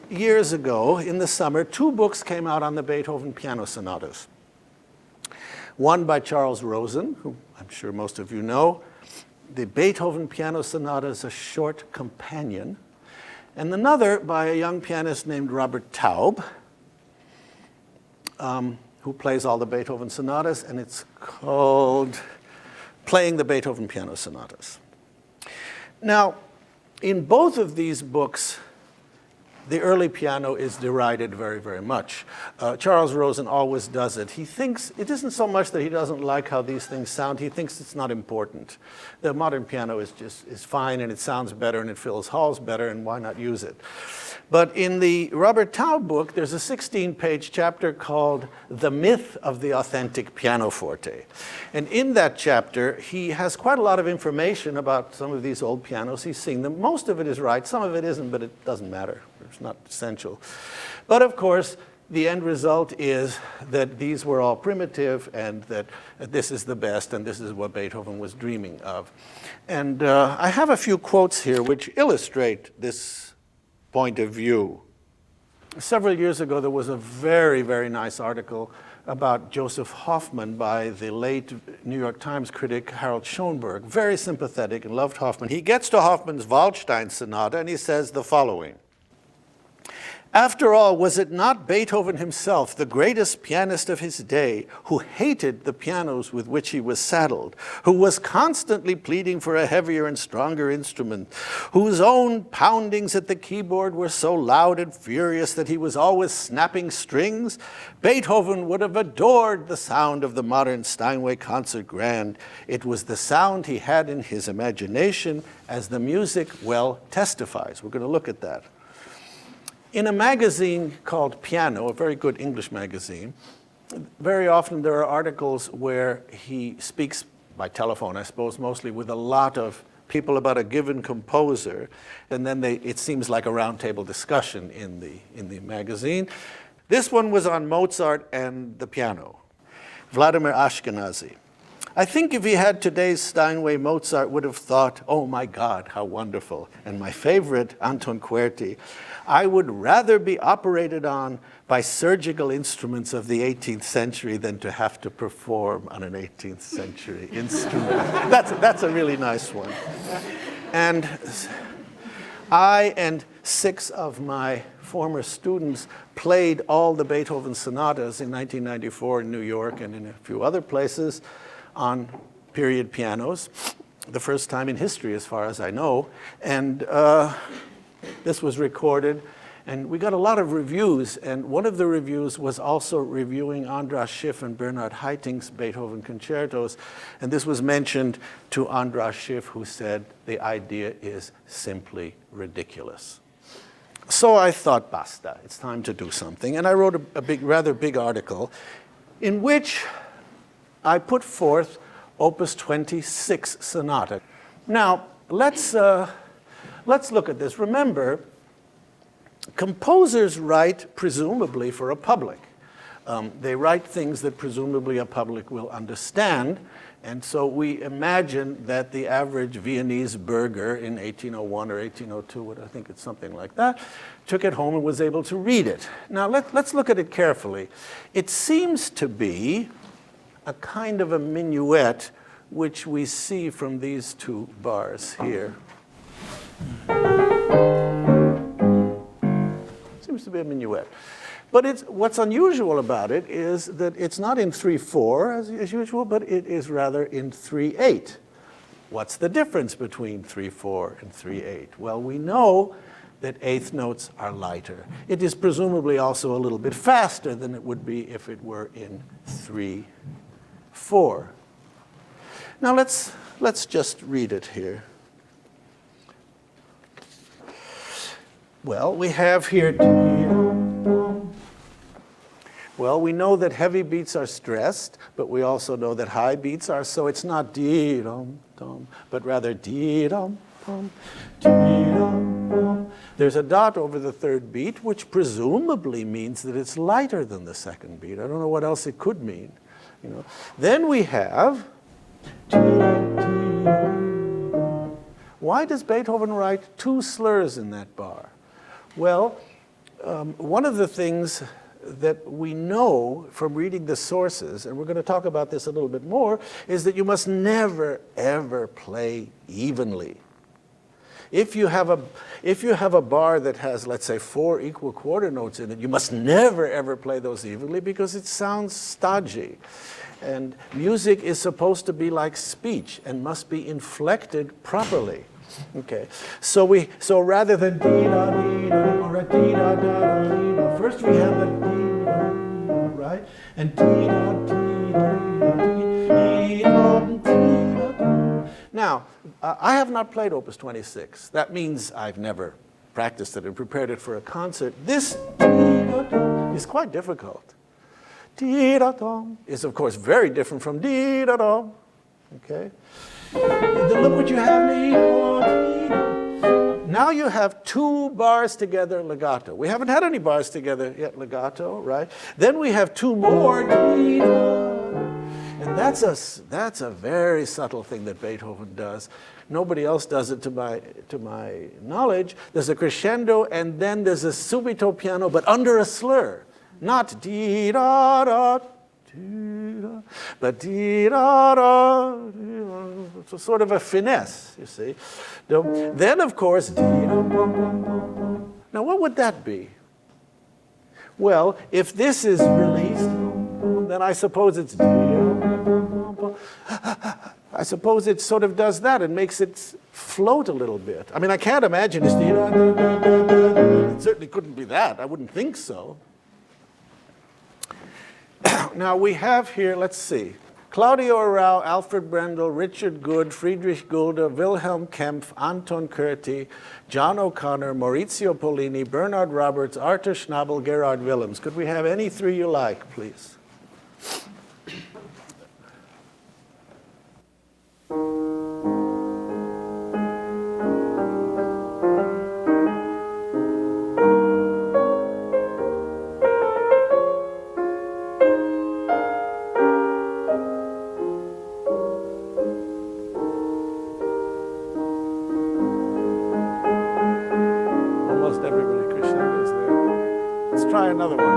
years ago, in the summer, 2 books came out on the Beethoven piano sonatas. One by Charles Rosen, who I'm sure most of you know. The Beethoven Piano Sonata is a short companion. And another by a young pianist named Robert Taub, who plays all the Beethoven sonatas, and it's called Playing the Beethoven Piano Sonatas. Now, in both of these books, the early piano is derided very, very much. Charles Rosen always does it. He thinks it isn't so much that he doesn't like how these things sound. He thinks it's not important. The modern piano is fine, and it sounds better, and it fills halls better, and why not use it? But in the Robert Taub book, there's a 16-page chapter called The Myth of the Authentic Pianoforte. And in that chapter, he has quite a lot of information about some of these old pianos. He's seen them. Most of it is right. Some of it isn't, but it doesn't matter. It's not essential. But of course, the end result is that these were all primitive, and that this is the best, and this is what Beethoven was dreaming of. And I have a few quotes here which illustrate this point of view. Several years ago, there was a very, very nice article about Joseph Hoffman by the late New York Times critic Harold Schoenberg. Very sympathetic and loved Hoffman. He gets to Hoffman's Waldstein Sonata, and he says the following. After all, was it not Beethoven himself, the greatest pianist of his day, who hated the pianos with which he was saddled, who was constantly pleading for a heavier and stronger instrument, whose own poundings at the keyboard were so loud and furious that he was always snapping strings? Beethoven would have adored the sound of the modern Steinway concert grand. It was the sound he had in his imagination, as the music well testifies. We're going to look at that. In a magazine called Piano, a very good English magazine, very often there are articles where he speaks by telephone, I suppose, mostly with a lot of people about a given composer, and then it seems like a roundtable discussion in the magazine. This one was on Mozart and the piano, Vladimir Ashkenazy. I think if he had today's Steinway, Mozart would have thought, oh my God, how wonderful. And my favorite, Anton Querti, I would rather be operated on by surgical instruments of the 18th century than to have to perform on an 18th century instrument. That's a really nice one. And I and 6 of my former students played all the Beethoven sonatas in 1994 in New York and in a few other places on period pianos, the first time in history as far as I know. And this was recorded, and we got a lot of reviews, and one of the reviews was also reviewing Andras Schiff and Bernhard Haiting's Beethoven concertos, and this was mentioned to Andras Schiff, who said the idea is simply ridiculous. So I thought, basta, it's time to do something, and I wrote a rather big article in which I put forth Opus 26 Sonata. Now, let's look at this. Remember, composers write presumably for a public. They write things that presumably a public will understand, and so we imagine that the average Viennese burgher in 1801 or 1802, I think it's something like that, took it home and was able to read it. Now, let's look at it carefully. It seems to be a kind of a minuet, which we see from these 2 bars here. Seems to be a minuet. But what's unusual about it is that it's not in 3/4 as usual, but it is rather in 3/8. What's the difference between 3/4 and 3/8? Well, we know that 8th notes are lighter. It is presumably also a little bit faster than it would be if it were in 3/4. Now let's just read it here. Well, we have here, well, we know that heavy beats are stressed, but we also know that high beats are, so it's not dee-dum-dum, but rather dee-dum-dum, dee-dum-dum. There's a dot over the 3rd beat, which presumably means that it's lighter than the 2nd beat. I don't know what else it could mean. Then we have, why does Beethoven write 2 slurs in that bar? Well, one of the things that we know from reading the sources, and we're going to talk about this a little bit more, is that you must never, ever play evenly. If you have a bar that has, let's say, 4 equal quarter notes in it, you must never, ever play those evenly because it sounds stodgy. And music is supposed to be like speech and must be inflected properly. Okay, so rather than dee-da-dee-da or a dee-da-da-da-dee-da, first we have a dee-da-dee-da, right? And dee-da-dee-da-dee-da. Now, I have not played Opus 26. That means I've never practiced it and prepared it for a concert. This dee-da-da is quite difficult. Dee-da-da is, of course, very different from dee-da-da. Okay? Look what you have. Now you have 2 bars together legato. We haven't had any bars together yet legato, right? Then we have 2 more. And that's a very subtle thing that Beethoven does. Nobody else does it to my knowledge. There's a crescendo and then there's a subito piano, but under a slur. Not dee-da-da, dee-da, but dee-da-da, dee-da. It's sort of a finesse, you see. Then, of course, dee-da-bum-bum-bum-bum. Now, what would that be? Well, if this is released, then I suppose it's dee-da-bum-bum-bum. I suppose it sort of does that and makes it float a little bit. I mean, I can't imagine it's dee-da-da-da-da-da. It certainly couldn't be that. I wouldn't think so. Now we have here, let's see, Claudio Arau, Alfred Brendel, Richard Good, Friedrich Gulda, Wilhelm Kempf, Anton Curti, John O'Connor, Maurizio Pollini, Bernard Roberts, Arthur Schnabel, Gerard Willems. Could we have any 3 you like, please? Another one.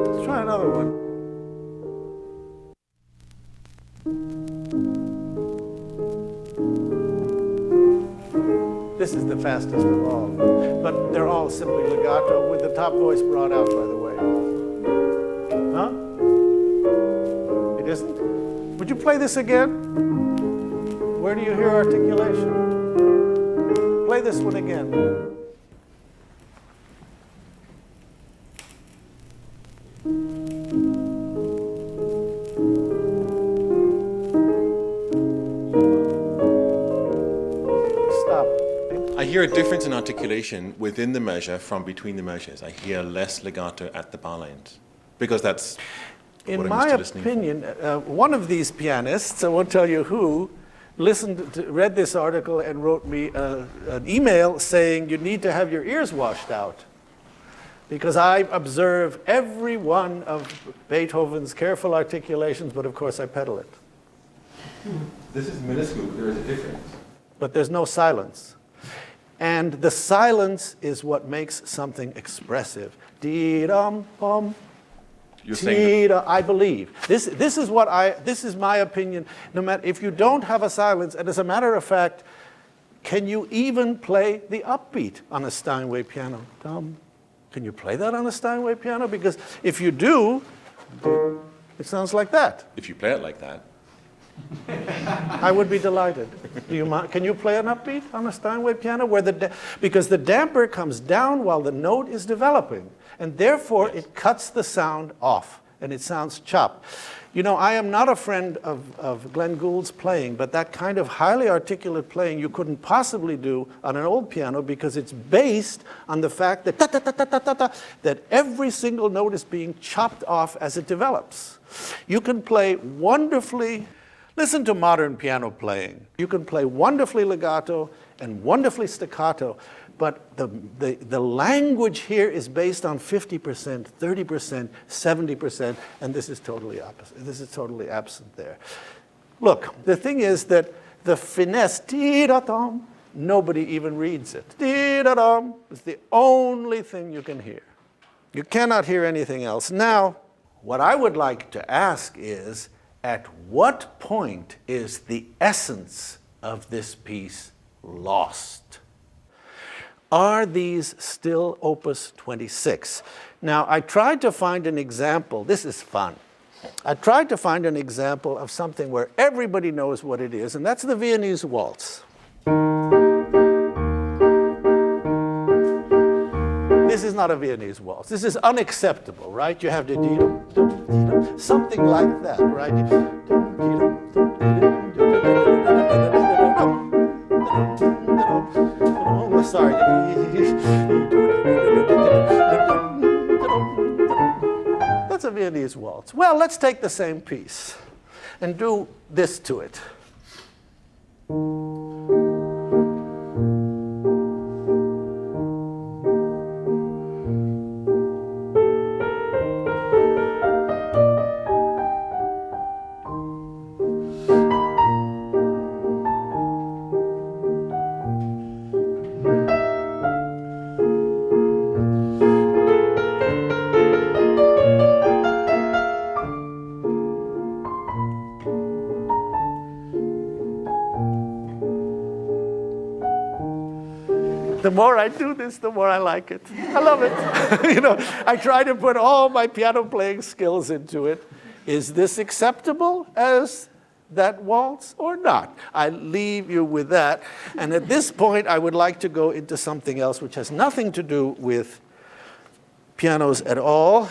Let's try another one. This is the fastest of all, but they're all simply legato with the top voice brought out, by the way. Huh? It isn't? Would you play this again? Where do you hear articulation? Play this one again. I hear a difference in articulation within the measure from between the measures. I hear less legato at the bar lines because that's in my opinion, one of these pianists, I won't tell you who, read this article and wrote me an email saying you need to have your ears washed out because I observe every one of Beethoven's careful articulations, but of course I pedal it. This is minuscule, but there is a difference. But there's no silence. And the silence is what makes something expressive. Dee-dum-bum. You're saying that I believe. This is my opinion. No matter if you don't have a silence, and as a matter of fact, can you even play the upbeat on a Steinway piano? Can you play that on a Steinway piano? Because if you do, it sounds like that. if you play it like that, I would be delighted. Do you mind? Can you play an upbeat on a Steinway piano because the damper comes down while the note is developing, and therefore it cuts the sound off, and it sounds chopped. You know, I am not a friend of Glenn Gould's playing, but that kind of highly articulate playing you couldn't possibly do on an old piano because it's based on the fact that that every single note is being chopped off as it develops. You can play wonderfully Listen to modern piano playing. You can play wonderfully legato and wonderfully staccato, but the language here is based on 50%, 30%, 70%, and this is totally opposite. This is totally absent there. Look, the thing is that the finesse, dee-da-dum, nobody even reads it. Dee-da-dum is the only thing you can hear. You cannot hear anything else. Now, what I would like to ask is, at what point is the essence of this piece lost? Are these still Opus 26? Now, I tried to find an example. This is fun. I tried to find an example of something where everybody knows what it is, and that's the Viennese waltz. This is not a Viennese waltz. This is unacceptable, right? You have to something like that, right? Sorry. That's a Viennese waltz. Well, let's take the same piece and do this to it. The more I do this, the more I like it. I love it. I try to put all my piano playing skills into it. Is this acceptable as that waltz or not? I leave you with that. And at this point, I would like to go into something else which has nothing to do with pianos at all.